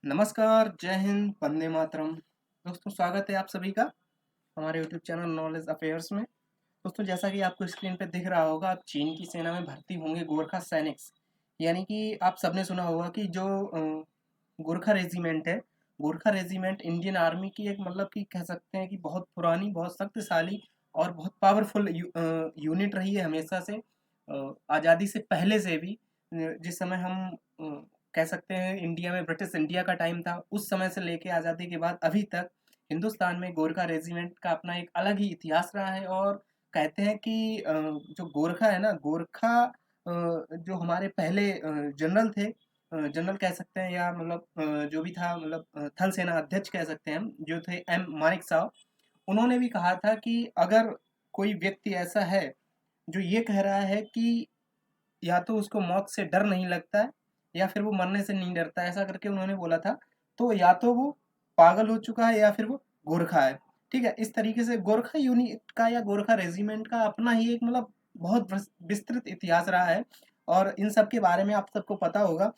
नमस्कार, जय हिंद, वंदे मातरम। दोस्तों स्वागत है आप सभी का हमारे यूट्यूब चैनल नॉलेज अफेयर्स में। दोस्तों जैसा कि आपको स्क्रीन पे दिख रहा होगा, आप चीन की सेना में भर्ती होंगे गोरखा सैनिक्स। यानी कि आप सबने सुना होगा कि जो गोरखा रेजिमेंट है, गोरखा रेजिमेंट इंडियन आर्मी की एक मतलब कि कह सकते हैं कि बहुत पुरानी, बहुत शक्तिशाली और बहुत पावरफुल यूनिट रही है हमेशा से। आज़ादी से पहले से भी जिस समय हम कह सकते हैं इंडिया में ब्रिटिश इंडिया का टाइम था, उस समय से लेके आज़ादी के बाद अभी तक हिंदुस्तान में गोरखा रेजिमेंट का अपना एक अलग ही इतिहास रहा है। और कहते हैं कि जो गोरखा है ना, गोरखा जो हमारे पहले जनरल थे, जनरल कह सकते हैं या मतलब जो भी था, मतलब थल सेना अध्यक्ष कह सकते हैं हम, जो थे एम मानेक साहब। उन्होंने भी कहा था कि अगर कोई व्यक्ति ऐसा है जो ये कह रहा है कि या तो उसको मौत से डर नहीं लगता है या फिर वो मरने से नहीं डरता है, ऐसा करके उन्होंने बोला था। तो या तो वो पागल हो चुका है या फिर वो गोरखा है। ठीक है, इस तरीके से गोरखा यूनिट का या गोरखा रेजिमेंट का अपना ही एक मतलब बहुत विस्तृत इतिहास रहा है। और इन सब के बारे में आप सबको पता होगा।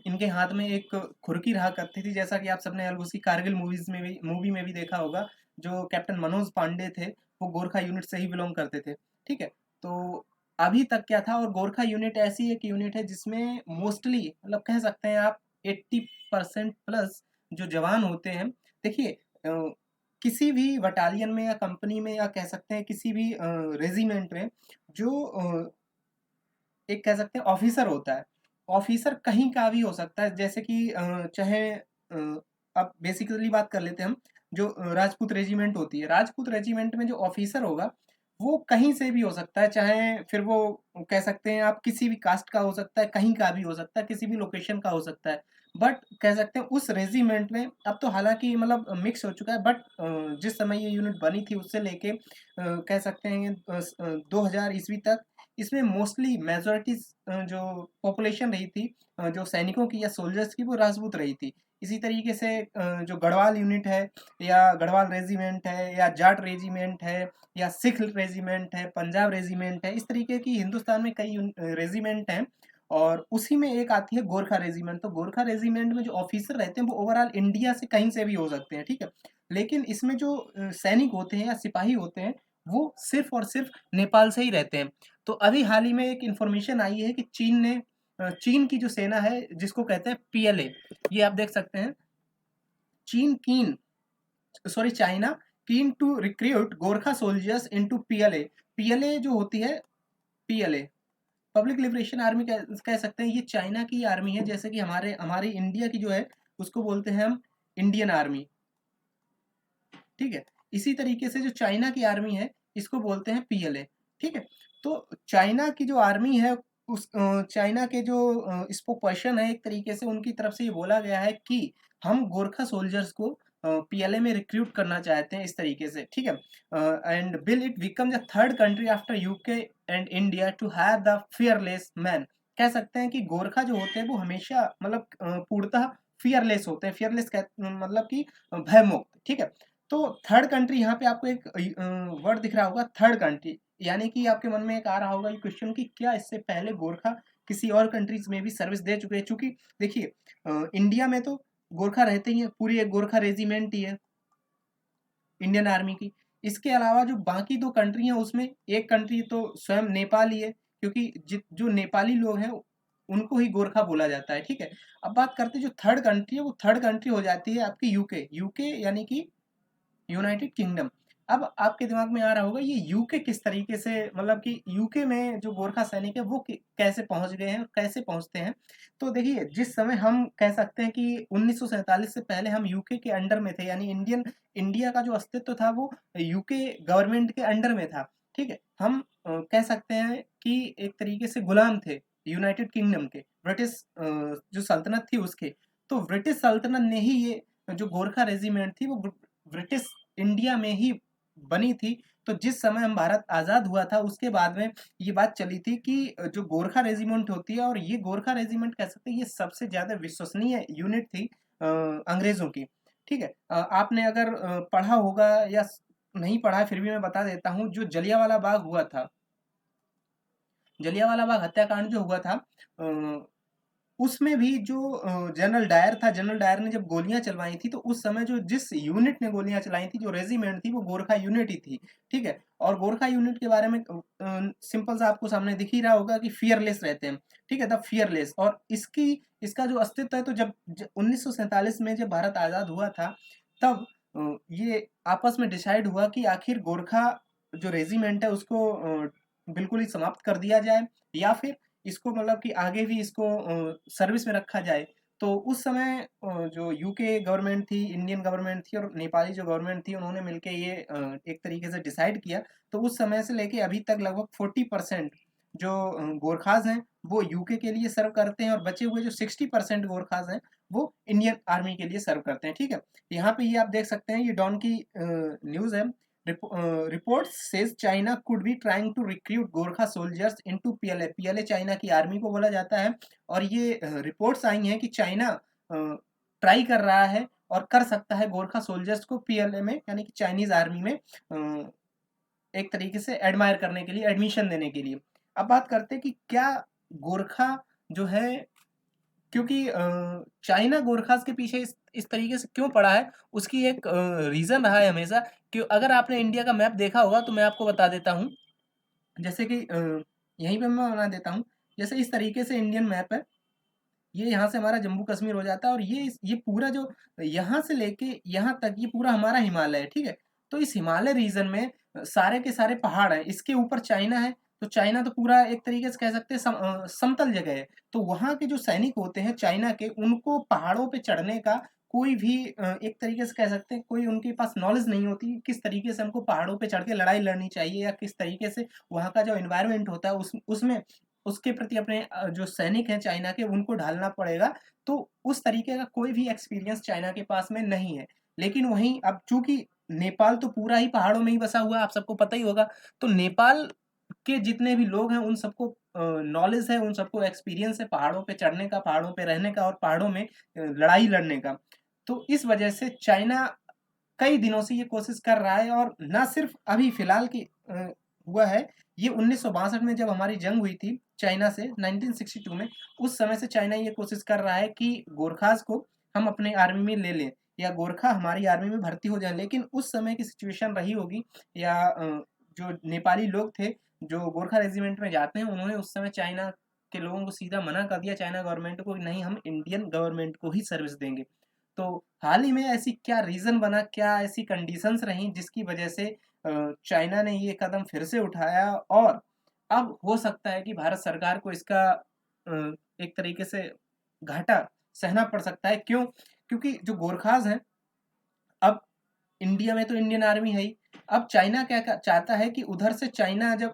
इनके हाथ में एक खुरकी रहा करती थी, जैसा कि आप सबने उसी कारगिल मूवी में भी देखा होगा। जो कैप्टन मनोज पांडे थे, वो गोरखा यूनिट से ही बिलोंग करते थे। ठीक है, तो अभी तक क्या था, और गोरखा यूनिट ऐसी एक यूनिट है जिसमें मोस्टली मतलब कह सकते हैं आप 80% प्लस जो जवान होते हैं। देखिए किसी भी बटालियन में या कंपनी में या कह सकते हैं किसी भी रेजिमेंट में जो एक कह सकते हैं ऑफिसर होता है। ऑफिसर कहीं का भी हो सकता है, जैसे कि चाहे अब बेसिकली बात कर लेते हैं हम। जो राजपूत रेजिमेंट होती है, राजपूत रेजिमेंट में जो ऑफिसर होगा वो कहीं से भी हो सकता है। चाहे फिर वो कह सकते हैं आप किसी भी कास्ट का हो सकता है, कहीं का भी हो सकता है, किसी भी लोकेशन का हो सकता है। बट कह सकते हैं उस रेजिमेंट में अब तो हालांकि मतलब मिक्स हो चुका है, बट जिस समय ये यूनिट बनी थी उससे लेके कह सकते हैं 2000 ईस्वी तक इसमें मोस्टली मेजॉरिटी जो पॉपुलेशन रही थी, जो सैनिकों की या सोल्जर्स की, वो राजपूत रही थी। इसी तरीके से जो गढ़वाल यूनिट है या गढ़वाल रेजिमेंट है या जाट रेजिमेंट है या सिख रेजिमेंट है, पंजाब रेजिमेंट है, इस तरीके की हिंदुस्तान में कई रेजिमेंट हैं। और उसी में एक आती है गोरखा रेजिमेंट। तो गोरखा रेजिमेंट में जो ऑफिसर रहते हैं वो ओवरऑल इंडिया से कहीं से भी हो सकते हैं। ठीक है, लेकिन इसमें जो सैनिक होते हैं या सिपाही होते हैं वो सिर्फ और सिर्फ नेपाल से ही रहते हैं। तो अभी हाल ही में एक इन्फॉर्मेशन आई है कि चीन ने चीन की जो सेना है जिसको कहते हैं पीएलए, ये आप देख सकते हैं। चीन keen sorry China keen to recruit Gorkha soldiers into PLA. PLA जो होती है, पीएलए पब्लिक लिबरेशन आर्मी कह सकते हैं। ये चाइना की आर्मी है, जैसे कि हमारी इंडिया की जो है उसको बोलते हैं हम इंडियन आर्मी। ठीक है, इसी तरीके से जो चाइना की आर्मी है इसको बोलते हैं पीएलए। ठीक है, तो चाइना की जो आर्मी है, उस चाइना के जो स्पोक पर्सन है, एक तरीके से उनकी तरफ से ये बोला गया है कि हम गोरखा सोल्जर्स को पीएलए में रिक्रूट करना चाहते हैं, इस तरीके से। ठीक है, and will it become the third country after UK and India to have the fearless man. कह सकते हैं कि गोरखा जो होते हैं वो हमेशा मतलब पूर्णतः फियरलेस होते हैं। फियरलेस मतलब कि भयमुक्त। ठीक है, तो थर्ड कंट्री, यहाँ पे आपको एक वर्ड दिख रहा होगा थर्ड कंट्री, यानी कि आपके मन में एक आ रहा होगा ये क्वेश्चन कि क्या इससे पहले गोरखा किसी और कंट्रीज में भी सर्विस दे चुके हैं। चूंकि देखिए इंडिया में तो गोरखा रहते ही है, पूरी एक गोरखा रेजिमेंट ही है इंडियन आर्मी की। इसके अलावा जो बाकी दो कंट्री हैं उसमें एक कंट्री तो स्वयं नेपाल ही है, क्योंकि जो नेपाली लोग हैं उनको ही गोरखा बोला जाता है। ठीक है, अब बात करते हैं जो थर्ड कंट्री है, वो थर्ड कंट्री हो जाती है आपकी यूके। यूके यानी कि यूनाइटेड किंगडम। अब आपके दिमाग में आ रहा होगा ये यूके किस तरीके से, मतलब कि यूके में जो गोरखा सैनिक है वो कैसे पहुंच गए हैं और कैसे पहुंचते हैं। तो देखिए जिस समय हम कह सकते हैं कि 1947 से पहले हम यूके के अंडर में थे, यानी इंडिया का जो अस्तित्व था वो यूके गवर्नमेंट के अंडर में था। ठीक है, हम कह सकते हैं कि एक तरीके से गुलाम थे यूनाइटेड किंगडम के, ब्रिटिश जो सल्तनत थी उसके। तो ब्रिटिश सल्तनत ने ही ये जो गोरखा रेजिमेंट थी वो ब्रिटिश इंडिया में ही बनी थी। तो जिस समय हम भारत आज़ाद हुआ था उसके बाद में ये बात चली थी कि जो गोरखा रेजिमेंट होती है, और ये गोरखा रेजिमेंट कह सकते हैं ये सबसे ज़्यादा विश्वसनीय यूनिट थी अंग्रेज़ों की। ठीक है, आपने अगर पढ़ा होगा या नहीं पढ़ा है फिर भी मैं बता देता हूँ। जो जलियांवाला बाग हुआ था, जलियांवाला बाग हत्याकांड जो हुआ था, उसमें भी जो जनरल डायर था, जनरल डायर ने जब गोलियाँ चलवाई थी, तो उस समय जो जिस यूनिट ने गोलियाँ चलाई थी, जो रेजिमेंट थी, वो गोरखा यूनिट ही थी, ठीक है? और गोरखा यूनिट के बारे में सिंपल सा आपको सामने दिख ही रहा होगा कि फियरलेस रहते हैं, ठीक है? The fearless. और इसका जो अस्तित्व है, तो जब 1947 में जब भारत आज़ाद हुआ था, तब ये आपस में डिसाइड हुआ कि आखिर गोरखा जो रेजिमेंट है उसको बिल्कुल ही समाप्त कर दिया जाए, या फिर इसको मतलब कि आगे भी इसको सर्विस में रखा जाए। तो उस समय जो यूके गवर्नमेंट थी, इंडियन गवर्नमेंट थी और नेपाली जो गवर्नमेंट थी, उन्होंने मिलके ये एक तरीके से डिसाइड किया। तो उस समय से लेके अभी तक लगभग 40% जो गोरखास हैं, वो यूके के लिए सर्व करते हैं, और बचे हुए जो 60% गोरखास हैं, वो इंडियन आर्मी के लिए सर्व करते हैं, ठीक है? यहाँ पे ये आप देख सकते हैं, ये डॉन की न्यूज़ है। Report says China could be trying to recruit Gorkha soldiers into PLA. PLA China की आर्मी को बोला जाता है, और ये रिपोर्ट्स आई हैं कि चाइना ट्राई कर रहा है और कर सकता है गोरखा सोल्जर्स को पीएलए में, यानी कि चाइनीज आर्मी में एक तरीके से एडमायर करने के लिए, एडमिशन देने के लिए। अब बात करते हैं कि क्या गोरखा जो है, क्योंकि चाइना गोरखास के पीछे इस तरीके से क्यों पड़ा है, उसकी एक रीज़न रहा है हमेशा। कि अगर आपने इंडिया का मैप देखा होगा, तो मैं आपको बता देता हूँ। जैसे कि यहीं पे मैं बना देता हूँ। जैसे इस तरीके से इंडियन मैप है, ये यहाँ से हमारा जम्मू कश्मीर हो जाता है, और ये पूरा जो यहाँ से लेके यहाँ तक, ये पूरा हमारा हिमालय है, ठीक है? तो इस हिमालय रीजन में सारे के सारे पहाड़ हैं, इसके ऊपर चाइना है। तो चाइना तो पूरा एक तरीके से कह सकते हैं समतल जगह है। तो वहाँ के जो सैनिक होते हैं चाइना के, उनको पहाड़ों पे चढ़ने का कोई भी एक तरीके से कह सकते हैं, कोई उनके पास नॉलेज नहीं होती किस तरीके से हमको पहाड़ों पे चढ़ के लड़ाई लड़नी चाहिए, या किस तरीके से वहाँ का जो एनवायरनमेंट होता है उसमें उसके प्रति अपने जो सैनिक हैं चाइना के, उनको ढालना पड़ेगा। तो उस तरीके का कोई भी एक्सपीरियंस चाइना के पास में नहीं है। लेकिन वहीं अब चूंकि नेपाल तो पूरा ही पहाड़ों में ही बसा हुआ है, आप सबको पता ही होगा। तो नेपाल के जितने भी लोग हैं, उन सबको नॉलेज है, उन सबको एक्सपीरियंस है पहाड़ों पे चढ़ने का, पहाड़ों पे रहने का, और पहाड़ों में लड़ाई लड़ने का। तो इस वजह से चाइना कई दिनों से ये कोशिश कर रहा है, और ना सिर्फ अभी फिलहाल की हुआ है। ये 1962 में जब हमारी जंग हुई थी चाइना से, 1962 में, उस समय से चाइना ये कोशिश कर रहा है कि गोरखास को हम अपने आर्मी में ले लें, या गोरखा हमारी आर्मी में भर्ती हो जाए। लेकिन उस समय की सिचुएशन रही होगी, या जो नेपाली लोग थे जो गोरखा रेजिमेंट में जाते हैं, उन्होंने उस समय चाइना के लोगों को सीधा मना कर दिया, चाइना गवर्नमेंट को, कि नहीं, हम इंडियन गवर्नमेंट को ही सर्विस देंगे। तो हाल ही में ऐसी क्या रीज़न बना, क्या ऐसी कंडीशंस रहीं जिसकी वजह से चाइना ने ये कदम फिर से उठाया, और अब हो सकता है कि भारत सरकार को इसका एक तरीके से घाटा सहना पड़ सकता है। क्यों? क्योंकि जो गोरखास हैं, अब इंडिया में तो इंडियन आर्मी है ही। अब चाइना चाहता है कि उधर से चाइना जब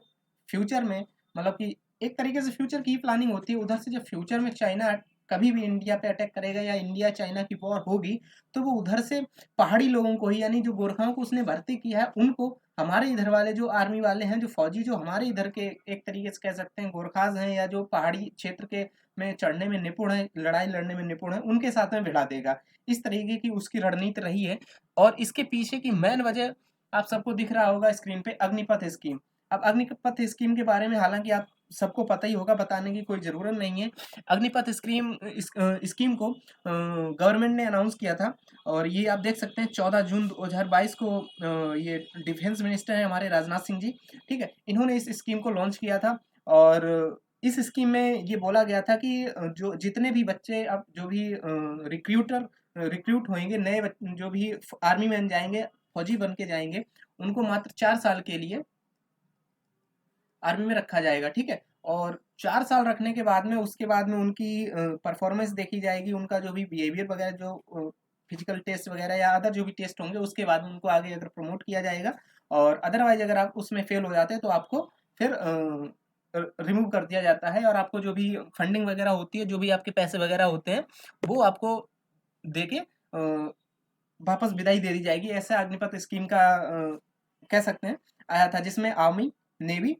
फ्यूचर में, मतलब कि एक तरीके से फ्यूचर की प्लानिंग होती है, उधर से जब फ्यूचर में चाइना कभी भी इंडिया पे अटैक करेगा, या इंडिया चाइना की वॉर होगी, तो वो उधर से पहाड़ी लोगों को ही, यानी जो गोरखाओं को उसने भर्ती किया है, उनको, हमारे इधर वाले जो आर्मी वाले हैं, जो फौजी जो हमारे इधर के एक तरीके से कह सकते हैं गोरखास हैं, या जो पहाड़ी क्षेत्र के में चढ़ने में निपुण है, लड़ाई लड़ने में निपुण है, उनके साथ में भिड़ा देगा। इस तरीके की उसकी रणनीति रही है। और इसके पीछे की मेन वजह आप सबको दिख रहा होगा स्क्रीन पे, अग्निपथ स्कीम। अब अग्निपथ स्कीम के बारे में हालांकि आप सबको पता ही होगा, बताने की कोई ज़रूरत नहीं है। अग्निपथ स्कीम को गवर्नमेंट ने अनाउंस किया था, और ये आप देख सकते हैं 14 जून 2022 को ये डिफेंस मिनिस्टर हैं हमारे राजनाथ सिंह जी, ठीक है, इन्होंने इस स्कीम को लॉन्च किया था। और इस स्कीम में ये बोला गया था कि जो जितने भी बच्चे, अब जो भी रिक्रूट होंगे, नए जो भी आर्मी में जाएंगे, फौजी बन के जाएंगे, उनको मात्र 4 साल के लिए आर्मी में रखा जाएगा, ठीक है? और 4 साल रखने के बाद में, उसके बाद में उनकी परफॉर्मेंस देखी जाएगी, उनका जो भी बिहेवियर वगैरह, जो फिजिकल टेस्ट वगैरह या अदर जो भी टेस्ट होंगे, उसके बाद में उनको आगे अगर प्रमोट किया जाएगा। और अदरवाइज अगर आप उसमें फेल हो जाते हैं, तो आपको फिर रिमूव कर दिया जाता है, और आपको जो भी फंडिंग वगैरह होती है, जो भी आपके पैसे वगैरह होते हैं, वो आपको दे के वापस विदाई दे दी जाएगी। ऐसा अग्निपथ स्कीम का कह सकते हैं आया था, जिसमें नेवी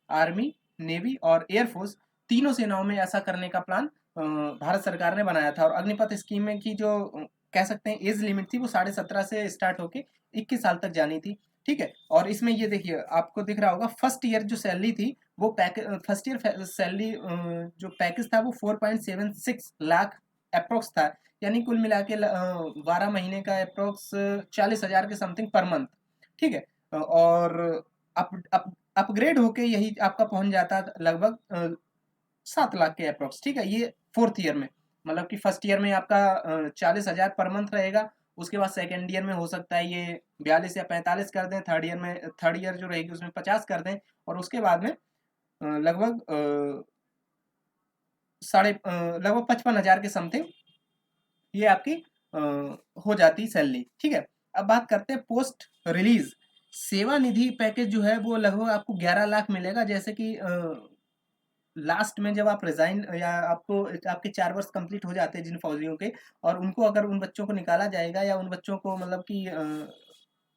आर्मी, नेवी और एयरफोर्स, तीनों सेनाओं में ऐसा करने का प्लान भारत सरकार ने बनाया था। और अग्निपथ स्कीम में की जो कह सकते हैं एज लिमिट थी, वो 17.5 से स्टार्ट होके 21 साल तक जानी थी, ठीक है? और इसमें ये देखिए, आपको दिख रहा होगा, फर्स्ट ईयर जो सैलरी थी वो पैकेज फर्स्ट ईयर सैलरी जो पैकेज था वो 4.76 लाख अप्रोक्स था, यानी कुल मिला के 12 महीने का अप्रोक्स 40,000 के समथिंग पर मंथ। ठीक है, और अपग्रेड होके यही आपका पहुंच जाता लगभग 7 लाख के अप्रोक्स। ठीक है, ये फोर्थ ईयर में, मतलब कि फर्स्ट ईयर में आपका 40,000 पर मंथ रहेगा, उसके बाद सेकेंड ईयर में हो सकता है ये 42 या 45 कर दें, थर्ड ईयर जो रहेगी उसमें 50 कर दें, और उसके बाद में लगभग लगभग 55,000 के समथिंग ये आपकी हो जाती सैलरी। ठीक है, अब बात करते हैं पोस्ट रिलीज सेवानिधि पैकेज जो है वो लगभग आपको 11 लाख मिलेगा। जैसे कि लास्ट में जब आप रिजाइन या आपको आपके 4 वर्ष कंप्लीट हो जाते हैं जिन फौजियों के, और उनको अगर उन बच्चों को निकाला जाएगा या उन बच्चों को मतलब कि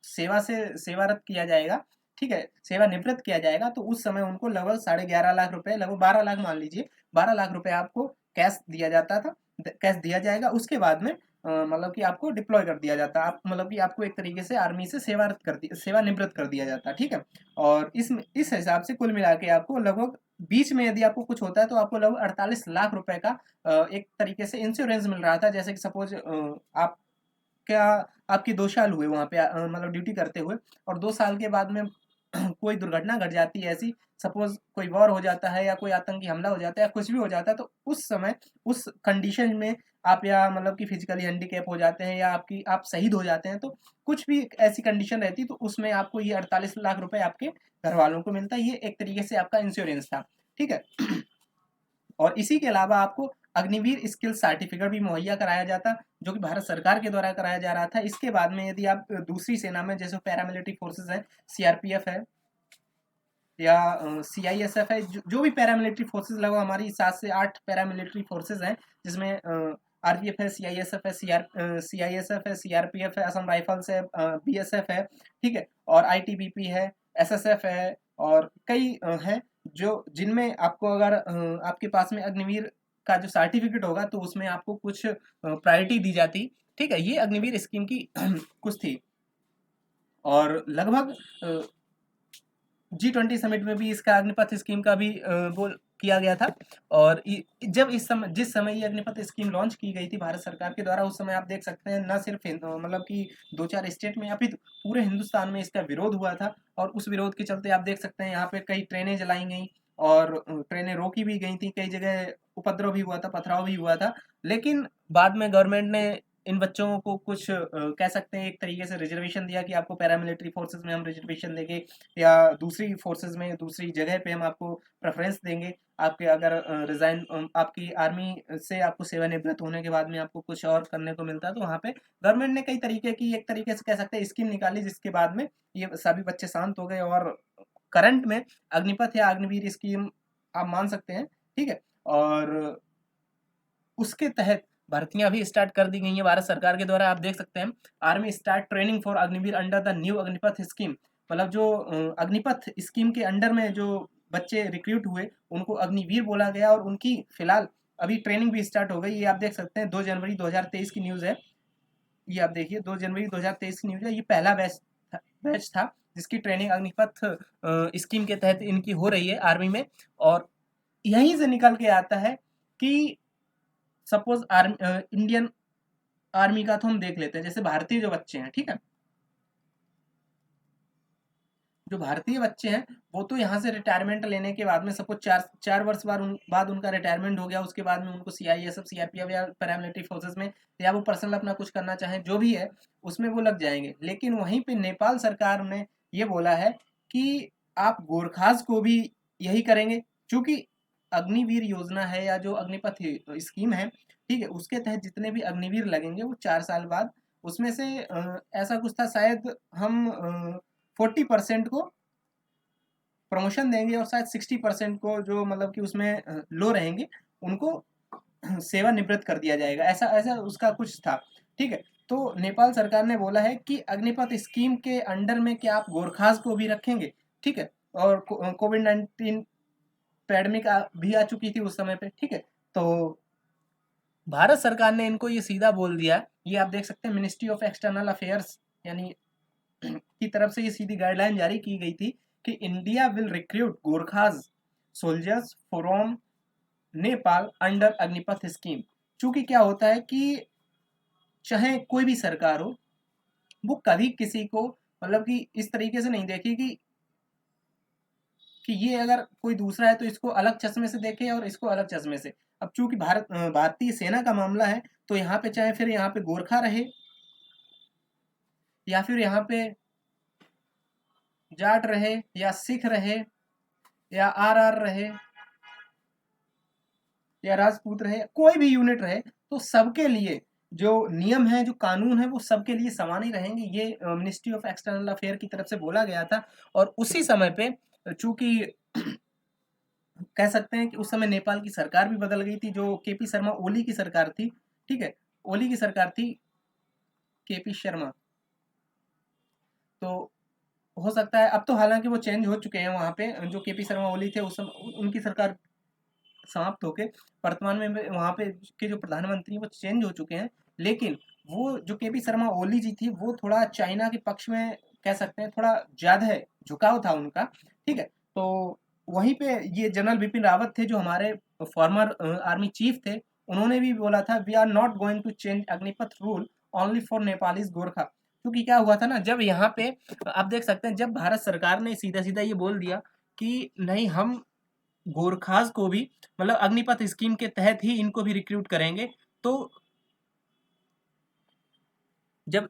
सेवा से सेवारत किया जाएगा, ठीक है, सेवानिवृत्त किया जाएगा, तो उस समय उनको लगभग 11.5 लाख रुपए, लगभग 12 लाख मान लीजिए, 12 लाख रुपए आपको कैश दिया जाता था, कैश दिया जाएगा। उसके बाद में मतलब कि आपको डिप्लॉय कर दिया जाता, आप मतलब कि आपको एक तरीके से आर्मी से सेवानिवृत्त कर दिया जाता। ठीक है, और इस हिसाब से कुल मिला के आपको लगभग बीच में यदि आपको कुछ होता है तो आपको लगभग 48 लाख रुपए का एक तरीके से इंश्योरेंस मिल रहा था। जैसे कि सपोज आप क्या आपकी 2 साल हुए वहाँ पे मतलब ड्यूटी करते हुए, और 2 साल के बाद में कोई दुर्घटना घट जाती है ऐसी, सपोज कोई वॉर हो जाता है या कोई आतंकी हमला हो जाता है या कुछ भी हो जाता है, तो उस समय उस कंडीशन में आप या मतलब कि फिजिकली हैंडीकैप हो जाते हैं या आप शहीद हो जाते हैं, तो कुछ भी ऐसी कंडीशन रहती है तो उसमें आपको ये 48 लाख रुपए आपके घर वालों को मिलता है। ये एक तरीके से आपका इंश्योरेंस था। ठीक है, और इसी के अलावा आपको अग्निवीर स्किल सर्टिफिकेट भी मुहैया कराया जाता, जो कि भारत सरकार के द्वारा कराया जा रहा था। इसके बाद में यदि आप दूसरी सेना में, जैसे पैरामिलिट्री फोर्सेज है, सीआरपीएफ है या सीआईएसएफ है, जो भी पैरामिलिट्री फोर्सेज, लगभग हमारी 7 से 8 पैरामिलिट्री फोर्सेज हैं, जिसमें आरपीएफ है, सीआईएसएफ है, सीआईएसएफ है, सीआरपीएफ है, असम राइफल्स है, बीएसएफ है, ठीक है, और आईटीबीपी है, एसएसएफ है, और कई हैं जो जिनमें आपको अगर आपके पास में अग्निवीर का जो सर्टिफिकेट होगा तो उसमें आपको कुछ प्रायोरिटी दी जाती। ठीक है, ये अग्निवीर स्कीम की कुछ थी, और लगभग G20 समिट में भी इसका अग्निपथ स्कीम का भी बोल किया गया था। और जब जिस समय ये अग्निपथ स्कीम लॉन्च की गई थी भारत सरकार के द्वारा, उस समय आप देख सकते हैं न सिर्फ मतलब कि 2-4 स्टेट में या फिर पूरे हिंदुस्तान में इसका विरोध हुआ था, और उस विरोध के चलते आप देख सकते हैं यहाँ पे कई ट्रेनें जलाई गई और ट्रेनें रोकी भी गई थी, कई जगह उपद्रव भी हुआ था, पथराव भी हुआ था। लेकिन बाद में गवर्नमेंट ने इन बच्चों को कुछ कह सकते हैं एक तरीके से रिजर्वेशन दिया कि आपको पैरामिलिट्री फोर्सेज में हम रिजर्वेशन देंगे, या दूसरी फोर्सेज में दूसरी जगह पे हम आपको प्रेफरेंस देंगे। आपके अगर रिजाइन आपकी आर्मी से आपको सेवानिवृत्त होने के बाद में आपको कुछ और करने को मिलता है, तो वहाँ पे गवर्नमेंट ने कई तरीके की एक तरीके से कह सकते हैं स्कीम निकाली, जिसके बाद में ये सभी बच्चे शांत हो गए, और करंट में अग्निपथ या अग्निवीर स्कीम आप मान सकते हैं। ठीक है, और उसके तहत भर्तियां भी स्टार्ट कर दी गई हैं भारत सरकार के द्वारा। आप देख सकते हैं army start training for Agniveer under the new Agnipath scheme, मतलब जो अग्निपथ स्कीम के अंडर में जो बच्चे रिक्रूट हुए उनको अग्निवीर बोला गया, और उनकी फिलहाल अभी ट्रेनिंग भी स्टार्ट हो गई। ये आप देख सकते हैं 2 जनवरी 2023 की न्यूज़ है, ये आप देखिए 2 जनवरी 2023 की न्यूज़ है। ये पहला बैच था जिसकी ट्रेनिंग अग्निपथ स्कीम के तहत इनकी हो रही है आर्मी में। और यहीं से निकल के आता है कि सपोज इंडियन आर्मी का तो हम देख लेते हैं, जैसे भारतीय जो बच्चे हैं, ठीक है, जो भारतीय बच्चे हैं वो तो यहाँ से रिटायरमेंट लेने के बाद में सपोज 4 वर्ष बाद उनका रिटायरमेंट हो गया, उसके बाद में उनको सीआईएसएफ सीआरपीएफ या पैरामिलिट्री फोर्सेस में, या वो पर्सनल अपना कुछ करना चाहें जो भी है उसमें वो लग जाएंगे। लेकिन वहीं पे नेपाल सरकार ने ये बोला है कि आप गोरखास को भी यही करेंगे, क्योंकि अग्निवीर योजना है या जो अग्निपथ स्कीम है, ठीक है, उसके तहत जितने भी अग्निवीर लगेंगे वो 4 साल बाद, उसमें से ऐसा कुछ था शायद हम 40% को प्रमोशन देंगे, और शायद 60% को जो मतलब कि उसमें लो रहेंगे उनको सेवानिवृत्त कर दिया जाएगा, ऐसा ऐसा उसका कुछ था। ठीक है, तो नेपाल सरकार ने बोला है कि अग्निपथ स्कीम के अंडर में क्या आप गोरखास को भी रखेंगे। ठीक है, और कोविड-19 पैंडेमिक भी आ चुकी थी उस समय पे। ठीक है, तो भारत सरकार ने इनको ये सीधा बोल दिया, ये आप देख सकते हैं मिनिस्ट्री ऑफ एक्सटर्नल अफेयर्स यानी की तरफ से ये सीधी गाइडलाइन जारी की गई थी कि India will recruit Gorkhas soldiers from Nepal under Agnipath scheme. चूंकि क्या होता है कि चाहे कोई भी सरकार हो, वो कभी किसी को मतलब कि इस तरीके से नहीं देखेगी कि ये अगर कोई दूसरा है तो इसको अलग चश्मे से देखे और इसको अलग चश्मे से। अब चूंकि भारतीय सेना का मामला है, तो यहाँ पे चाहे फिर यहाँ पे गोरखा रहे या फिर यहाँ पे जाट रहे या सिख रहे या आरआर रहे या राजपूत रहे, कोई भी यूनिट रहे, तो सबके लिए जो नियम है, जो कानून है, वो सबके लिए समान ही रहेंगे। ये मिनिस्ट्री ऑफ एक्सटर्नल अफेयर की तरफ से बोला गया था। और उसी समय पे चूंकि कह सकते हैं कि उस समय नेपाल की सरकार भी बदल गई थी, जो केपी शर्मा ओली की सरकार थी। ठीक है, ओली की सरकार थी, केपी शर्मा। तो हो सकता है अब तो हालांकि वो चेंज हो चुके हैं, वहां पे जो केपी शर्मा ओली थे उस समय उनकी सरकार समाप्त होके वर्तमान में वहां पे के जो प्रधानमंत्री वो चेंज हो चुके हैं। लेकिन वो जो केपी शर्मा ओली जी थी, वो थोड़ा चाइना के पक्ष में कह सकते हैं, थोड़ा ज्यादा है झुकाव था उनका। ठीक है, तो वहीं पे ये जनरल बिपिन रावत थे, जो हमारे फॉर्मर आर्मी चीफ थे, उन्होंने भी बोला था, we are not going to change Agnipath rule only for Nepalis Gorkha. क्योंकि क्या हुआ था ना, जब यहाँ पे आप देख सकते हैं, जब भारत सरकार ने सीधा सीधा ये बोल दिया कि नहीं, हम गोरखास को भी मतलब अग्निपथ स्कीम के तहत ही इनको भी रिक्रूट करेंगे, तो जब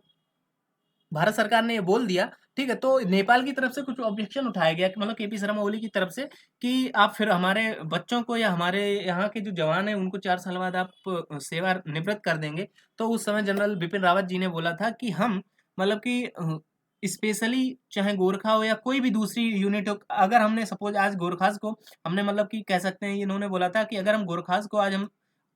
भारत सरकार ने ये बोल दिया, ठीक है, तो नेपाल की तरफ से कुछ ऑब्जेक्शन उठाया गया कि मतलब केपी शर्मा ओली की तरफ से कि आप फिर हमारे बच्चों को या हमारे यहाँ के जो जवान हैं उनको 4 साल बाद आप सेवा निवृत्त कर देंगे। तो उस समय जनरल बिपिन रावत जी ने बोला था कि हम मतलब कि स्पेशली चाहे गोरखा हो या कोई भी दूसरी यूनिट हो, अगर हमने सपोज आज गोरखास को हमने मतलब कि कह सकते हैं, इन्होंने बोला था कि अगर हम गोरखास को आज हम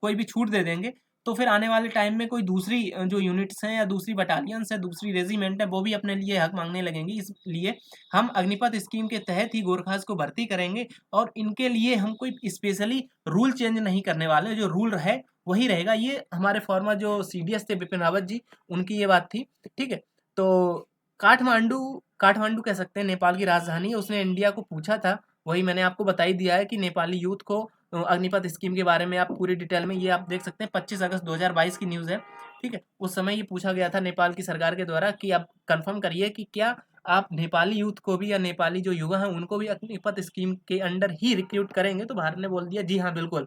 कोई भी छूट दे देंगे, तो फिर आने वाले टाइम में कोई दूसरी जो यूनिट्स हैं या दूसरी बटालियंस है, दूसरी रेजिमेंट है, वो भी अपने लिए हक मांगने लगेंगी। इसलिए हम अग्निपथ स्कीम के तहत ही गोरखास को भर्ती करेंगे और इनके लिए हम कोई स्पेशली रूल चेंज नहीं करने वाले, जो रूल है वही रहेगा। ये हमारे फॉर्मर जो सीडीएस थे बिपिन रावत जी, उनकी ये बात थी। ठीक है, तो काठमांडू काठमांडू कह सकते हैं नेपाल की राजधानी है, उसने इंडिया को पूछा था। वही मैंने आपको बता ही दिया है कि नेपाली यूथ को अग्निपथ स्कीम के बारे में आप पूरी डिटेल में ये आप देख सकते हैं, 25 अगस्त 2022 की न्यूज़ है। ठीक है, उस समय ये पूछा गया था नेपाल की सरकार के द्वारा कि आप कंफर्म करिए कि क्या आप नेपाली यूथ को भी या नेपाली जो युवा हैं उनको भी अग्निपथ स्कीम के अंडर ही रिक्रूट करेंगे। तो भारत ने बोल दिया जी हाँ बिल्कुल।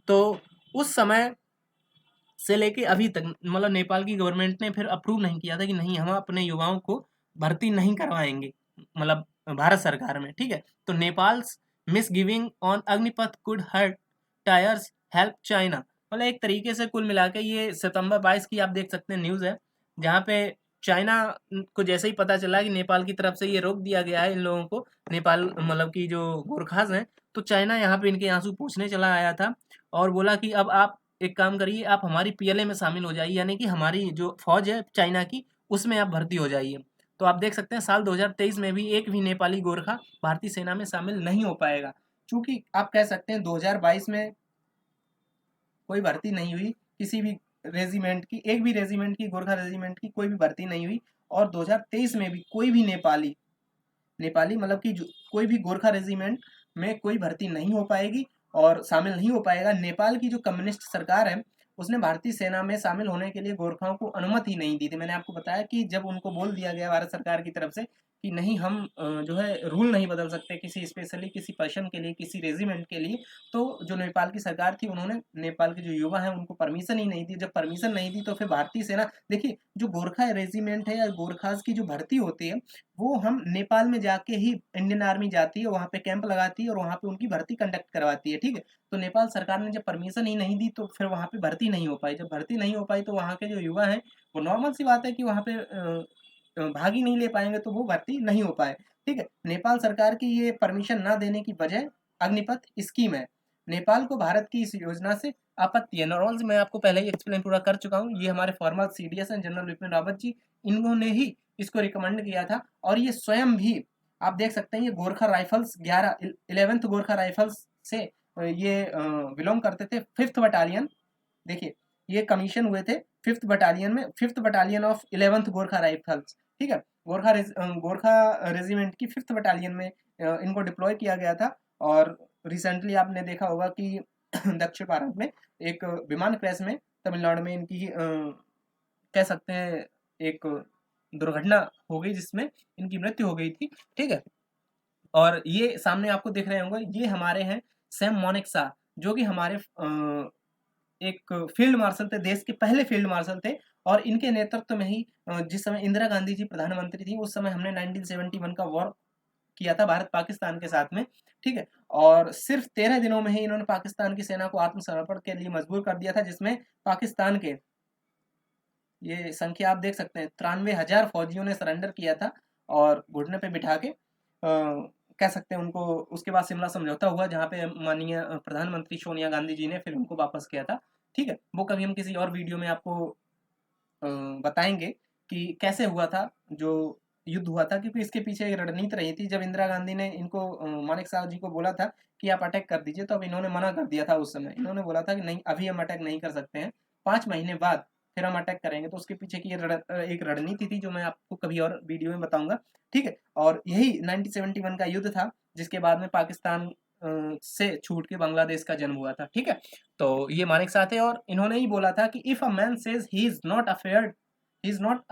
तो उस समय से लेके अभी तक मतलब नेपाल की गवर्नमेंट ने फिर अप्रूव नहीं किया था कि नहीं, हम अपने युवाओं को भर्ती नहीं करवाएंगे, मतलब भारत सरकार में। ठीक है, तो Nepal's misgiving on Agnipath could hurt ties help China. मतलब एक तरीके से कुल मिला के ये सितंबर 22 की आप देख सकते हैं न्यूज़ है, जहाँ पे चाइना को जैसे ही पता चला कि नेपाल की तरफ से ये रोक दिया गया है इन लोगों को, नेपाल मतलब की जो गोरखास हैं, तो चाइना यहाँ पे इनके आंसू पूछने चला आया था और बोला कि अब आप एक काम करिए, आप हमारी पीएलए में शामिल हो जाइए, यानी कि हमारी जो फौज है चाइना की, उसमें आप भर्ती हो जाइए। तो आप देख सकते हैं साल 2023 में भी एक भी नेपाली गोरखा भारतीय सेना में शामिल नहीं हो पाएगा। चूंकि आप कह सकते हैं 2022 में कोई भर्ती नहीं हुई किसी भी रेजिमेंट की, एक भी रेजिमेंट की, गोरखा रेजिमेंट की कोई भी भर्ती नहीं हुई। और 2023 में भी कोई भी नेपाली नेपाली मतलब कि कोई भी गोरखा रेजिमेंट में कोई भर्ती नहीं हो पाएगी और शामिल नहीं हो पाएगा। नेपाल की जो कम्युनिस्ट सरकार है, उसने भारतीय सेना में शामिल होने के लिए गोरखाओं को अनुमति नहीं दी थी। मैंने आपको बताया कि जब उनको बोल दिया गया भारत सरकार की तरफ से कि नहीं, हम जो है रूल नहीं बदल सकते किसी स्पेशली किसी पर्सन के लिए, किसी रेजिमेंट के लिए, तो जो नेपाल की सरकार थी उन्होंने नेपाल के जो युवा हैं उनको परमिशन ही नहीं दी। जब परमिशन नहीं दी तो फिर भारतीय सेना, देखिए जो गोरखा रेजिमेंट है या गोरखास की जो भर्ती होती है, वो हम नेपाल में जाके ही इंडियन आर्मी जाती है, वहाँ पे कैंप लगाती है और वहाँ पे उनकी भर्ती कंडक्ट करवाती है। ठीक है, तो नेपाल सरकार ने जब परमिशन ही नहीं दी तो फिर वहाँ पे भर्ती नहीं हो पाई। जब भर्ती नहीं हो पाई तो वहाँ के जो युवा हैं, वो नॉर्मल सी बात है कि वहाँ पे भाग ही नहीं ले पाएंगे, तो वो भर्ती नहीं हो पाए। ठीक है, नेपाल सरकार की ये परमिशन ना देने की वजह अग्निपथ स्कीम है। नेपाल को भारत की इस योजना से आपत्ति है। नॉर्मल मैं आपको पहले ही एक्सप्लेन पूरा कर चुका हूँ। ये हमारे फॉर्मर सीडीएस हैं जनरल बिपिन रावत जी, इन्होंने ही इसको रिकमेंड किया था। और ये स्वयं भी आप देख सकते हैं, ये Gorkha rifles 11th Gorkha rifles से ये बिलोंग करते थे, 5th बटालियन। देखिए, ये कमीशन हुए थे 5th बटालियन में, 5th battalion of 11th Gorkha rifles. ठीक है, गोरखा रेजिमेंट की 5th बटालियन में इनको डिप्लॉय किया गया था। और रिसेंटली आपने देखा होगा कि दक्षिण भारत में एक विमान क्रैश में तमिलनाडु में इनकी कह सकते हैं एक दुर्घटना हो गई जिसमें इनकी मृत्यु हो गई थी। ठीक है, और ये सामने आपको दिख रहे होंगे, ये हमारे हैं सैम मोनिक्सा, जो कि हमारे एक फील्ड मार्शल थे, देश के पहले फील्ड मार्शल थे। और इनके नेतृत्व में ही जिस समय इंदिरा गांधी जी प्रधानमंत्री थी, उस समय हमने 1971 का वॉर किया था भारत पाकिस्तान के साथ में। ठीक है, और सिर्फ 13 दिनों में ही इन्होंने पाकिस्तान की सेना को आत्मसमर्पण के लिए मजबूर कर दिया था, जिसमें पाकिस्तान के, ये संख्या आप देख सकते हैं, 93,000 फौजियों ने सरेंडर किया था। और घुटने पे बिठा के कह सकते हैं उनको, उसके बाद शिमला समझौता हुआ, जहाँ पे माननीय प्रधानमंत्री सोनिया गांधी जी ने फिर उनको वापस किया था। ठीक है, वो कभी हम किसी और वीडियो में आपको बताएंगे कि कैसे हुआ था जो युद्ध हुआ था, क्योंकि इसके पीछे एक रणनीति रही थी। जब इंदिरा गांधी ने इनको मानिक साहब जी को बोला था कि आप अटैक कर दीजिए, तो अब इन्होंने मना कर दिया था। उस समय इन्होंने बोला था कि नहीं, अभी हम अटैक नहीं कर सकते हैं, 5 महीने बाद फिर हम अटैक करेंगे। तो उसके पीछे की एक रणनीति थी, जो मैं आपको कभी और वीडियो में बताऊंगा। ठीक है, और यही 1971 का युद्ध था, जिसके बाद में पाकिस्तान से छूट के बांग्लादेश का जन्म हुआ था। ठीक है, तो ये मानिक साहब थे, और इन्होंने ही बोला था कि if a man says he is not afraid, he is not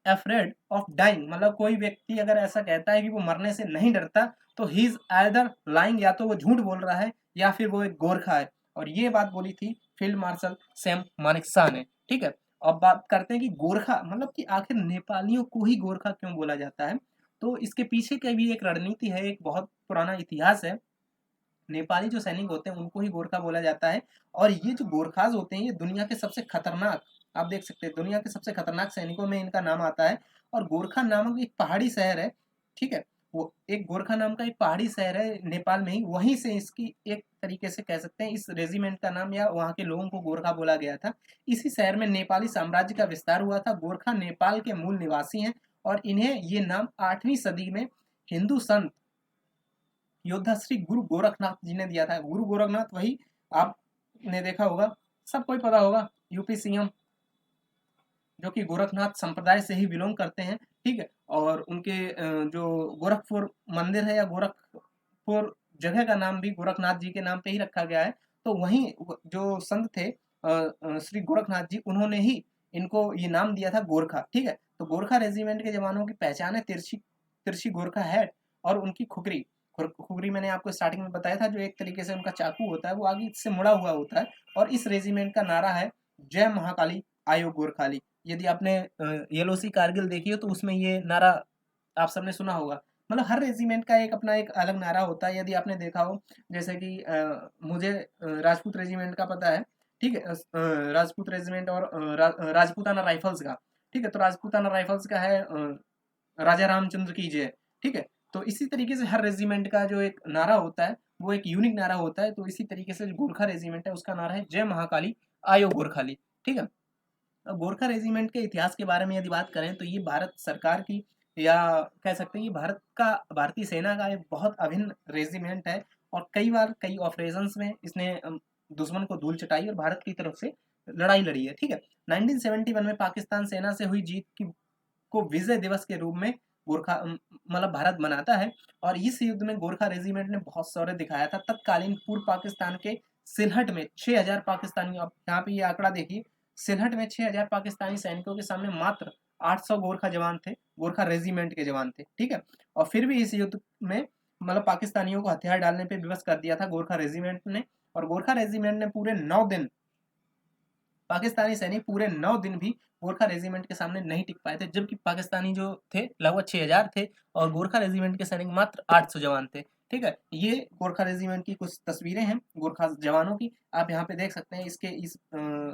afraid of dying, मतलब कोई व्यक्ति अगर ऐसा कहता है कि वो मरने से नहीं डरता, तो ही इज आइदर लाइंग, या तो वो झूठ बोल रहा है या फिर वो एक गोरखा है। और ये बात बोली थी फील्ड मार्शल सैम मानेकशॉ ने। ठीक है, अब बात करते हैं कि गोरखा मतलब कि आखिर नेपालियों को ही गोरखा क्यों बोला जाता है। तो इसके पीछे की भी एक रणनीति है, एक बहुत पुराना इतिहास है। नेपाली जो सैनिक होते हैं उनको ही गोरखा बोला जाता है। और ये जो गोरखाज होते हैं, ये दुनिया के सबसे खतरनाक, आप देख सकते हैं, दुनिया के सबसे खतरनाक सैनिकों में इनका नाम आता है। और गोरखा नामक एक पहाड़ी शहर है। ठीक है, वो एक गोरखा नाम का एक पहाड़ी शहर है नेपाल में ही, वहीं से इसकी एक तरीके से कह सकते हैं इस रेजिमेंट का नाम या वहाँ के लोगों को गोरखा बोला गया था। इसी शहर में नेपाली साम्राज्य का विस्तार हुआ था। गोरखा नेपाल के मूल निवासी हैं, और इन्हें ये नाम 8वीं सदी में हिंदू संत योद्धा श्री गुरु गोरखनाथ जी ने दिया था। गुरु गोरखनाथ वही आपने देखा होगा, सबको ही पता होगा, यूपी सीएम, जो कि गोरखनाथ संप्रदाय से ही बिलोंग करते हैं। ठीक है, और उनके जो गोरखपुर मंदिर है या गोरखपुर जगह का नाम भी गोरखनाथ जी के नाम पे ही रखा गया है। तो वहीं जो संत थे श्री गोरखनाथ जी, उन्होंने ही इनको ये नाम दिया था गोरखा। ठीक है, तो गोरखा रेजिमेंट के जवानों की पहचान है तिरछी तिरछी गोरखा है, और उनकी खुकरी, खुकरी मैंने आपको स्टार्टिंग में बताया था, जो एक तरीके से उनका चाकू होता है, वो आगे से मुड़ा हुआ होता है। और इस रेजिमेंट का नारा है जय महाकाली आयो गोरखाली। यदि आपने येलोसी कारगिल देखी हो तो उसमें ये नारा आप सबने सुना होगा। मतलब हर रेजिमेंट का एक अपना एक अलग नारा होता है। यदि आपने देखा हो, जैसे कि मुझे राजपूत रेजिमेंट का पता है। ठीक है, राजपूत रेजिमेंट और राजपूताना राइफल्स का। ठीक है, तो राजपूताना राइफल्स का है राजा रामचंद्र की जय। ठीक है, तो इसी तरीके से हर रेजिमेंट का जो एक नारा होता है, वो एक यूनिक नारा होता है। तो इसी तरीके से जो गोरखा रेजिमेंट है, उसका नारा है जय महाकाली आयो गोरखाली। ठीक है, अब गोरखा रेजिमेंट के इतिहास के बारे में यदि बात करें, तो ये भारत सरकार की, या कह सकते हैं कि भारतीय सेना का एक बहुत अभिन्न रेजिमेंट है। और कई बार कई ऑपरेशंस में इसने दुश्मन को धूल चटाई और भारत की तरफ से लड़ाई लड़ी है। ठीक है, 1971 में पाकिस्तान सेना से हुई जीत की को विजय दिवस के रूप में गोरखा मतलब भारत मनाता है। और इस युद्ध में गोरखा रेजिमेंट ने बहुत शौर्य दिखाया था। तत्कालीन पूर्व पाकिस्तान के सिलहट में 6,000 पाकिस्तानी, आप यहाँ पे ये आंकड़ा देखिए, सिलहट में 6,000 पाकिस्तानी सैनिकों के सामने मात्र 800 गोरखा जवान थे, गोरखा रेजिमेंट के जवान थे। ठीक है, और फिर भी इस युद्ध में मतलब पाकिस्तानियों को हथियार डालने पे विवश कर दिया था गोरखा रेजिमेंट ने। और गोरखा रेजिमेंट ने पूरे 9 दिन, पाकिस्तानी सैनिक पूरे 9 दिन भी गोरखा रेजिमेंट के सामने नहीं टिक पाए थे, जबकि पाकिस्तानी जो थे लगभग 6,000 थे, और गोरखा रेजिमेंट के सैनिक मात्र 800 जवान थे। ठीक है, ये गोरखा रेजिमेंट की कुछ तस्वीरें हैं गोरखा जवानों की, आप यहाँ पे देख सकते हैं। इसके इस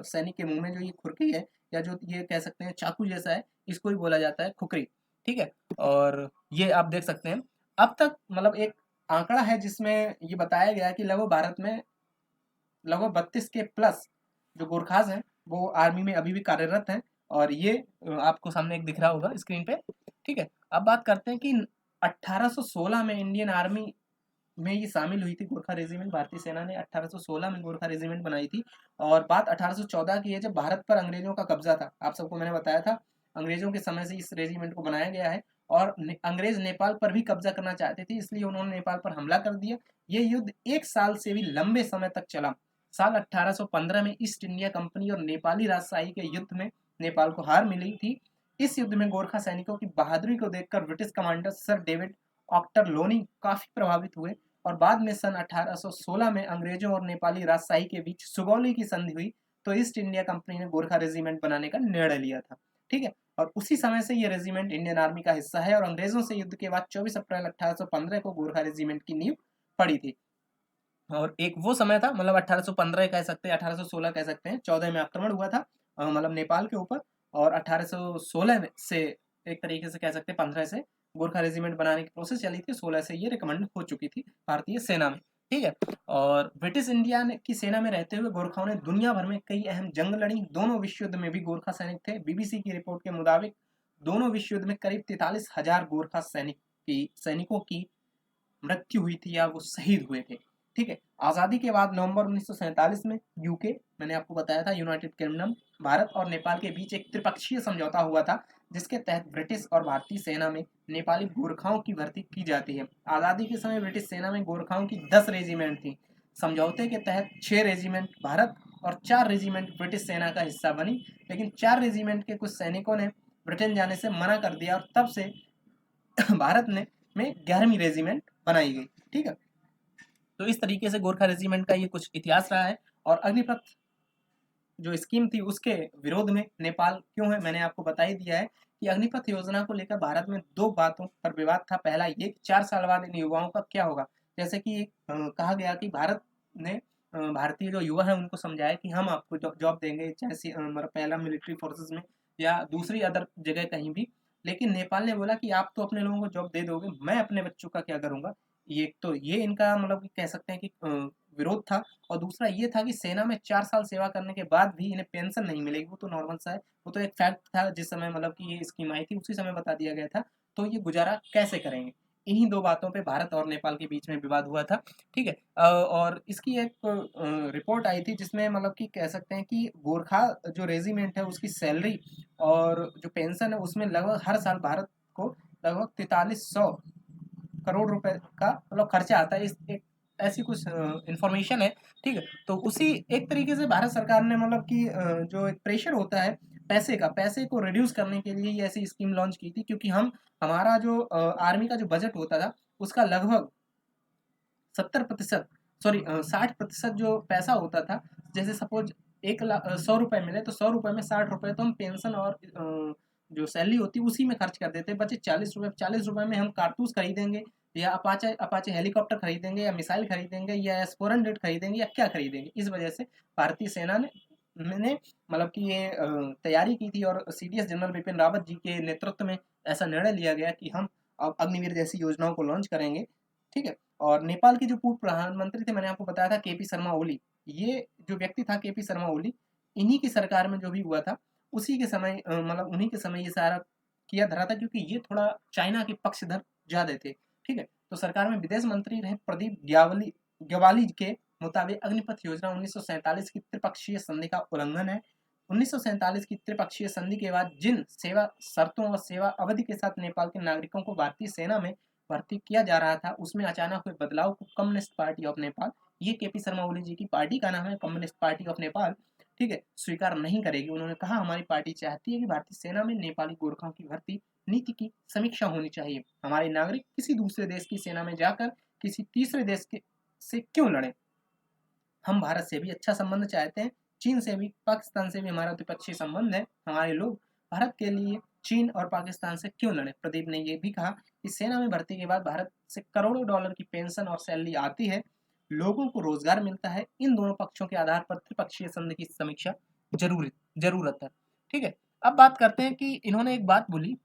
सैनिक के मुंह में जो ये खुरकी है, या जो ये कह सकते हैं चाकू जैसा है, इसको ही बोला जाता है खुकरी। ठीक है, और ये आप देख सकते हैं। अब तक मतलब एक आंकड़ा है जिसमें ये बताया गया कि लगभग भारत में लगभग 32 के प्लस जो गोरखास हैं, वो आर्मी में अभी भी कार्यरत हैं। और ये आपको सामने एक दिख रहा होगा स्क्रीन पे। ठीक है, अब बात करते हैं कि 1816 में इंडियन आर्मी में ये शामिल हुई थी गोरखा रेजिमेंट। भारतीय सेना ने 1816 में गोरखा रेजिमेंट बनाई थी। और बात 1814 की है, जब भारत पर अंग्रेजों का कब्जा था। आप सबको मैंने बताया था, अंग्रेजों के समय से इस रेजिमेंट को बनाया गया है। और अंग्रेज नेपाल पर भी कब्जा करना चाहते थे, इसलिए उन्होंने नेपाल पर हमला कर दिया। ये युद्ध 1 साल से भी लंबे समय तक चला। साल 1815 में ईस्ट इंडिया कंपनी और नेपाली राजशाही के युद्ध में नेपाल को हार मिली थी। इस युद्ध में गोरखा सैनिकों की बहादुरी को देखकर British commander sir David Ochterlony काफी प्रभावित हुए और बाद में सन 1816 में अंग्रेजों और नेपाली राजशाही के बीच सुगौली की संधि हुई, तो ईस्ट इंडिया कंपनी ने गोरखा रेजिमेंट बनाने का निर्णय लिया था। ठीक है, और उसी समय से ये रेजिमेंट इंडियन आर्मी का हिस्सा है और अंग्रेजों से युद्ध के बाद 24 अप्रैल 1815 को गोरखा रेजिमेंट की नींव पड़ी थी। और एक वो समय था, मतलब 1815 कह सकते हैं, 1816 कह सकते हैं, 14 में आक्रमण हुआ था मतलब नेपाल के ऊपर, और 1816 में से एक तरीके से कह सकते हैं 15 से गोरखा रेजिमेंट बनाने की प्रोसेस चली थी, 16 से ये रिकमेंड हो चुकी थी भारतीय सेना में। ठीक है, और ब्रिटिश इंडिया की सेना में रहते हुए गोरखाओं ने दुनिया भर में कई अहम जंग लड़ी। दोनों विश्व युद्ध में भी गोरखा सैनिक थे। बीबीसी की रिपोर्ट के मुताबिक दोनों विश्व युद्ध में करीब 43,000 गोरखा सैनिकों की मृत्यु हुई थी या वो शहीद हुए थे। ठीक है, आज़ादी के बाद नवंबर 1947 में यूके, मैंने आपको बताया था, यूनाइटेड किंगडम, भारत और नेपाल के बीच एक त्रिपक्षीय समझौता हुआ था, जिसके तहत ब्रिटिश और भारतीय सेना में नेपाली गोरखाओं की भर्ती की जाती है। आज़ादी के समय ब्रिटिश सेना में गोरखाओं की 10 रेजिमेंट थी। समझौते के तहत 6 रेजिमेंट भारत और 4 रेजिमेंट ब्रिटिश सेना का हिस्सा बनी, लेकिन 4 रेजिमेंट के कुछ सैनिकों ने ब्रिटेन जाने से मना कर दिया और तब से भारत में 11वीं रेजिमेंट बनाई गई। ठीक है, तो इस तरीके से गोरखा रेजिमेंट का ये कुछ इतिहास रहा है। और अग्निपथ जो स्कीम थी उसके विरोध में नेपाल क्यों है, मैंने आपको बता ही दिया है कि अग्निपथ योजना को लेकर भारत में 2 बातों पर विवाद था। पहला ये कि 4 साल बाद इन युवाओं का क्या होगा। जैसे कि कहा गया कि भारत ने भारतीय जो युवा है उनको समझाया कि हम आपको जॉब देंगे, चाहे मतलब पहला मिलिट्री फोर्सेस में या दूसरी अदर जगह कहीं भी। लेकिन नेपाल ने बोला कि आप तो अपने लोगों को जॉब दे दोगे, मैं अपने बच्चों का क्या करूंगा। ये तो ये इनका मतलब कह सकते हैं कि विरोध था। और दूसरा ये था कि सेना में 4 साल सेवा करने के बाद भी इन्हें पेंशन नहीं मिलेगी। वो तो नॉर्मल सा है, वो तो एक फैक्ट था जिस समय मतलब कि ये स्कीम आई थी उसी समय बता दिया गया था। तो ये गुजारा कैसे करेंगे, इन्हीं 2 बातों पे भारत और नेपाल के बीच में विवाद हुआ था। ठीक है, और इसकी एक रिपोर्ट आई थी जिसमें मतलब कि कह सकते हैं कि गोरखा जो रेजिमेंट है उसकी सैलरी और जो पेंशन है उसमें लगभग हर साल भारत को लगभग 4300 करोड़ रुपए का मतलब खर्चा आता है। इस एक ऐसी कुछ इंफॉर्मेशन है। ठीक है, तो उसी एक तरीके से भारत सरकार ने मतलब कि जो एक प्रेशर होता है पैसे को रिड्यूस करने के लिए ये ऐसी स्कीम लॉन्च की थी, क्योंकि हमारा जो आर्मी का जो बजट होता था उसका लगभग 70% सॉरी 60% जो पैसा होता था। जैसे सपोज 100 रुपए मिले तो 100 रुपए में 60 रुपए तो हम पेंशन और जो सैलरी होती है उसी में खर्च कर देते हैं। बचे 40 रुपए, 40 रुपए में हम कारतूस खरीदेंगे या अपाचे अपाचे हेलीकॉप्टर खरीदेंगे या मिसाइल खरीदेंगे या एस-400 खरीदेंगे या क्या खरीदेंगे। इस वजह से भारतीय सेना ने मैंने मतलब कि ये तैयारी की थी और सीडीएस जनरल बिपिन रावत जी के नेतृत्व में ऐसा निर्णय लिया गया कि हम अब अग्निवीर जैसी योजनाओं को लॉन्च करेंगे। ठीक है, और नेपाल के जो पूर्व प्रधानमंत्री थे मैंने आपको बताया था केपी शर्मा ओली, ये जो व्यक्ति था केपी शर्मा ओली, इन्हीं की सरकार में जो भी हुआ था उसी के समय मतलब उन्हीं के समय ये सारा किया धरा था, क्योंकि ये थोड़ा चाइना के पक्षधर ज्यादा थे। ठीक है, तो सरकार में विदेश मंत्री रहे प्रदीप ग्यावाली के मुताबिक अग्निपथ योजना 1947 की त्रिपक्षीय संधि का उल्लंघन है। 1947 की त्रिपक्षीय संधि के बाद जिन सेवा शर्तों और सेवा अवधि के साथ नेपाल के नागरिकों को भारतीय सेना में भर्ती किया जा रहा था उसमें अचानक हुए बदलाव को कम्युनिस्ट पार्टी ऑफ नेपाल, ये केपी शर्मा ओली जी की पार्टी का नाम है कम्युनिस्ट पार्टी ऑफ नेपाल, ठीक है, स्वीकार नहीं करेगी। उन्होंने कहा हमारी पार्टी चाहती है कि भारतीय सेना में नेपाली गोरखाओं की भर्ती नीति की समीक्षा होनी चाहिए। हमारे नागरिक किसी दूसरे देश की सेना में जाकर किसी तीसरे देश के से क्यों लड़े। हम भारत से भी अच्छा संबंध चाहते हैं, चीन से भी, पाकिस्तान से भी हमारा द्विपक्षीय संबंध है। हमारे लोग भारत के लिए चीन और पाकिस्तान से क्यों लड़े। प्रदीप ने यह भी कहा कि सेना में भर्ती के बाद भारत से करोड़ों डॉलर की पेंशन और सैलरी आती है, लोगों को रोजगार मिलता है। इन दोनों पक्षों के आधार पर त्रिपक्षीय संधि की समीक्षा जरूरत है। ठीक है, अब बात करते हैं कि इन्होंने एक बात बोली,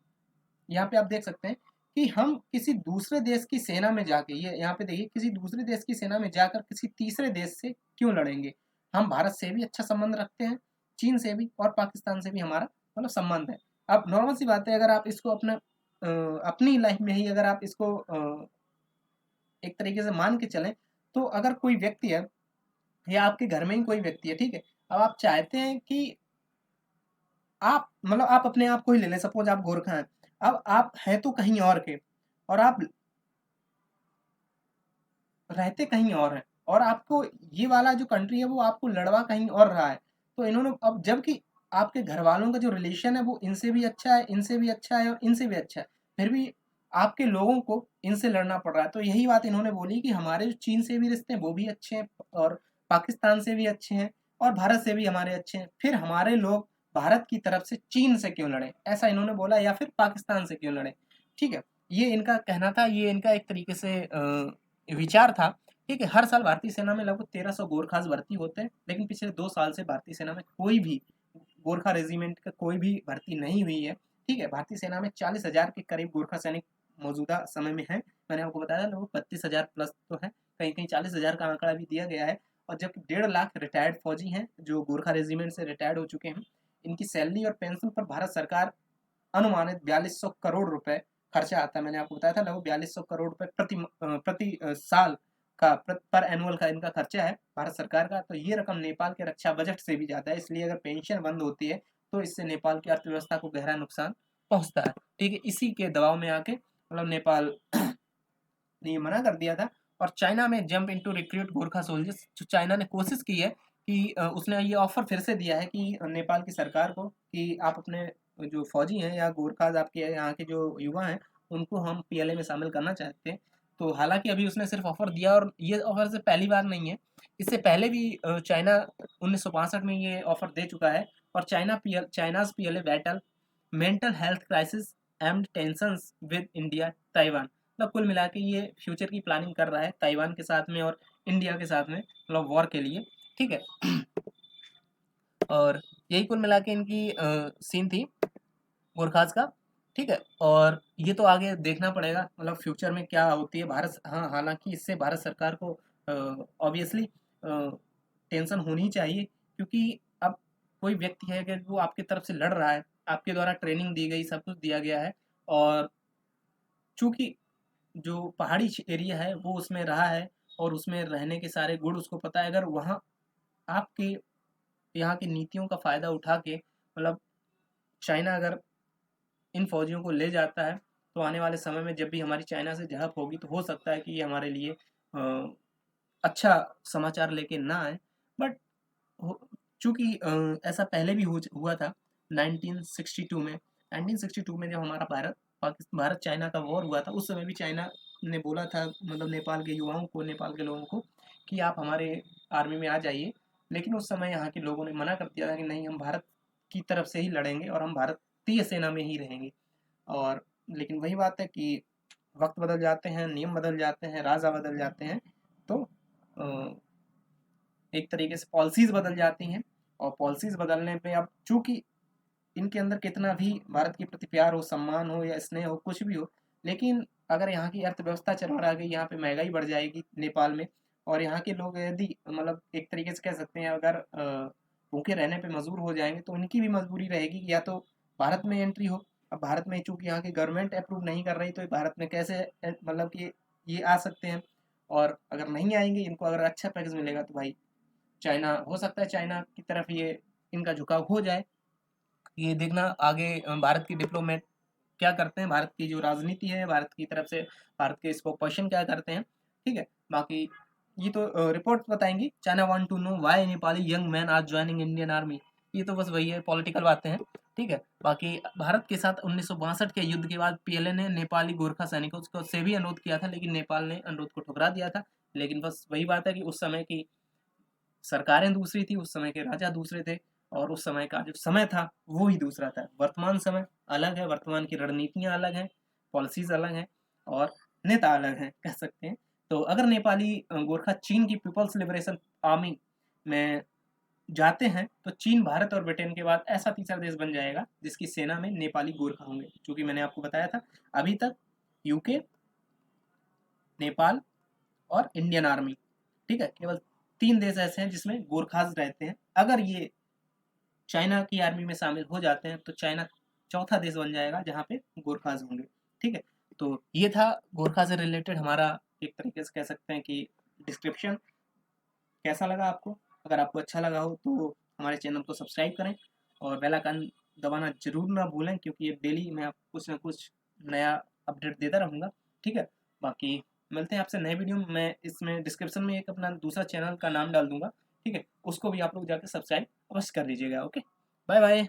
यहाँ पे आप देख सकते हैं कि हम किसी दूसरे देश की सेना में जाके, ये यहाँ पे देखिए, किसी दूसरे देश की सेना में जाकर किसी तीसरे देश से क्यों लड़ेंगे। हम भारत से भी अच्छा संबंध रखते हैं, चीन से भी और पाकिस्तान से भी हमारा मतलब संबंध है। अब नॉर्मल सी बात है, अगर आप इसको अपनी लाइफ में ही अगर आप इसको एक तरीके से मान के चलें, तो अगर कोई व्यक्ति है या आपके घर में ही कोई व्यक्ति है, ठीक है, अब आप चाहते हैं कि आप मतलब आप अपने आप को ही ले लें, सपोज आप गोरखा हैं, अब आप हैं तो कहीं और के, और आप रहते कहीं और हैं, और आपको ये वाला जो कंट्री है वो आपको लड़वा कहीं और रहा है। तो इन्होंने अब, जबकि आपके घर वालों का जो रिलेशन है वो इनसे भी अच्छा है, इनसे भी अच्छा है और इनसे भी अच्छा है, फिर भी आपके लोगों को इनसे लड़ना पड़ रहा है। तो यही बात इन्होंने बोली कि हमारे जो चीन से भी रिश्ते हैं वो भी अच्छे हैं, और पाकिस्तान से भी अच्छे हैं, और भारत से भी हमारे अच्छे हैं, फिर हमारे लोग भारत की तरफ से चीन से क्यों लड़े, ऐसा इन्होंने बोला, या फिर पाकिस्तान से क्यों लड़े। ठीक है, ये इनका कहना था, ये इनका एक तरीके से विचार था। ठीक है, हर साल भारतीय सेना में लगभग 1300 गोरखास भर्ती होते हैं, लेकिन पिछले 2 साल से भारतीय सेना में कोई भी गोरखा रेजिमेंट का कोई भी भर्ती नहीं हुई है। ठीक है, भारतीय सेना में 40,000 के करीब गोरखा सैनिक मौजूदा समय में हैं। मैंने आपको बताया लगभग 32,000 प्लस तो है, कहीं-कहीं 40,000 का आंकड़ा भी दिया गया है, और जबकि 1.5 लाख रिटायर्ड फौजी हैं, जो गोरखा रेजिमेंट से रिटायर्ड हो चुके हैं। इनकी सैलरी और पेंशन पर भारत सरकार अनुमानित 4200 करोड़ रुपए खर्चा आता है। मैंने आपको बताया था लगभग 4200 करोड़ रुपए प्रति साल का पर एनुअल का इनका खर्चा है भारत सरकार का। तो ये रकम नेपाल के रक्षा बजट से भी ज़्यादा है, इसलिए अगर पेंशन बंद होती है तो इससे नेपाल की अर्थव्यवस्था को गहरा नुकसान पहुंचता है। ठीक है, इसी के दबाव में आके मतलब नेपाल ने ये मना कर दिया था। और चाइना में jump into recruit Gorkha soldiers, जो चाइना ने कोशिश की है कि उसने ये ऑफर फिर से दिया है कि नेपाल की सरकार को कि आप अपने जो फौजी हैं या गोरखाज आपके यहाँ के जो युवा हैं उनको हम पीएलए में शामिल करना चाहते हैं। तो हालांकि अभी उसने सिर्फ ऑफर दिया, और ये ऑफर से पहली बार नहीं है, इससे पहले भी चाइना 1965 में ये ऑफर दे चुका है। और China's PLA battle mental health crisis and tensions with India Taiwan. मतलब कुल मिला के ये फ्यूचर की प्लानिंग कर रहा है ताइवान के साथ में और इंडिया के साथ में, मतलब वॉर के लिए। ठीक है, और यही कुल मिला के इनकी सीन थी गोरखाज का। ठीक है, और ये तो आगे देखना पड़ेगा मतलब फ्यूचर में क्या होती है। भारत, हाँ, हालांकि इससे भारत सरकार को ऑब्वियसली टेंशन होनी चाहिए, क्योंकि अब कोई व्यक्ति है कि वो आपकी तरफ से लड़ रहा है, आपके द्वारा ट्रेनिंग दी गई, सब कुछ दिया गया है, और चूंकि जो पहाड़ी एरिया है वो उसमें रहा है, और उसमें रहने के सारे गुण उसको पता है। अगर वहाँ आपके यहाँ की नीतियों का फ़ायदा उठा के मतलब चाइना अगर इन फौजियों को ले जाता है, तो आने वाले समय में जब भी हमारी चाइना से झड़प होगी तो हो सकता है कि ये हमारे लिए अच्छा समाचार लेके ना आए। बट चूंकि ऐसा पहले भी हुआ था 1962 में। 1962 में जब हमारा भारत चाइना का वॉर हुआ था, उस समय भी चाइना ने बोला था मतलब नेपाल के युवाओं को, नेपाल के लोगों को कि आप हमारे आर्मी में आ जाइए। लेकिन उस समय यहाँ के लोगों ने मना कर दिया था कि नहीं, हम भारत की तरफ से ही लड़ेंगे और हम भारतीय सेना में ही रहेंगे। और लेकिन वही बात है कि वक्त बदल जाते हैं, नियम बदल जाते हैं, राजा बदल जाते हैं, तो एक तरीके से पॉलिसीज़ बदल जाती हैं। और पॉलिसीज़ बदलने पे अब चूँकि इनके अंदर कितना भी भारत के प्रति प्यार हो, सम्मान हो या स्नेह हो, कुछ भी हो, लेकिन अगर यहाँ की अर्थव्यवस्था चरमरा गई, यहाँ पे महँगाई बढ़ जाएगी नेपाल में, और यहाँ के लोग यदि मतलब एक तरीके से कह सकते हैं अगर भूखे रहने पे मजबूर हो जाएँगे, तो उनकी भी मजबूरी रहेगी कि या तो भारत में एंट्री हो। अब भारत में चूँकि यहाँ की गवर्नमेंट अप्रूव नहीं कर रही, तो भारत में कैसे मतलब कि ये आ सकते हैं। और अगर नहीं आएँगे, इनको अगर अच्छा पैकेज मिलेगा तो भाई चाइना, हो सकता है चाइना की तरफ ये इनका झुकाव हो जाए। ये देखना आगे भारत की डिप्लोमेट क्या करते हैं, भारत की जो राजनीति है, भारत की तरफ से भारत के स्पोक्सपर्सन क्या करते हैं। ठीक है, बाकी ये तो रिपोर्ट बताएंगी। China want to know why Nepali young man are joining Indian army. ये तो बस वही है, पॉलिटिकल बातें हैं। ठीक है, बाकी भारत के साथ 1962 के युद्ध के बाद पीएलए ने नेपाली गोरखा सैनिकों को से भी अनुरोध किया था, लेकिन नेपाल ने अनुरोध को ठुकरा दिया था। लेकिन बस वही बात है कि उस समय की सरकारें दूसरी थी, उस समय के राजा दूसरे थे, और उस समय का जो समय था वो ही दूसरा था। वर्तमान समय अलग है, वर्तमान की रणनीतियाँ अलग हैं, पॉलिसीज़ अलग हैं, और नेता अलग हैं, कह सकते हैं। तो अगर नेपाली गोरखा चीन की पीपल्स लिबरेशन आर्मी में जाते हैं, तो चीन, भारत और ब्रिटेन के बाद ऐसा तीसरा देश बन जाएगा जिसकी सेना में नेपाली गोरखा होंगे। चूँकि मैंने आपको बताया था, अभी तक यूके, नेपाल और इंडियन आर्मी, ठीक है, केवल 3 देश ऐसे हैं जिसमें गोरखास रहते हैं। अगर ये चाइना की आर्मी में शामिल हो जाते हैं तो चाइना चौथा देश बन जाएगा जहाँ पे गोरखास होंगे। ठीक है, तो ये था गोरखा से रिलेटेड हमारा एक तरीके से कह सकते हैं कि डिस्क्रिप्शन। कैसा लगा आपको? अगर आपको अच्छा लगा हो तो हमारे चैनल को सब्सक्राइब करें और बेल आइकन दबाना जरूर ना भूलें, क्योंकि ये डेली मैं आपको कुछ ना कुछ नया अपडेट देता रहूँगा। ठीक है, बाकी मिलते हैं आपसे नए वीडियो में। मैं इसमें डिस्क्रिप्शन में एक अपना दूसरा चैनल का नाम डाल दूंगा, ठीक है, उसको भी आप लोग जाकर सब्सक्राइब अवश्य कर लीजिएगा। Okay, bye bye.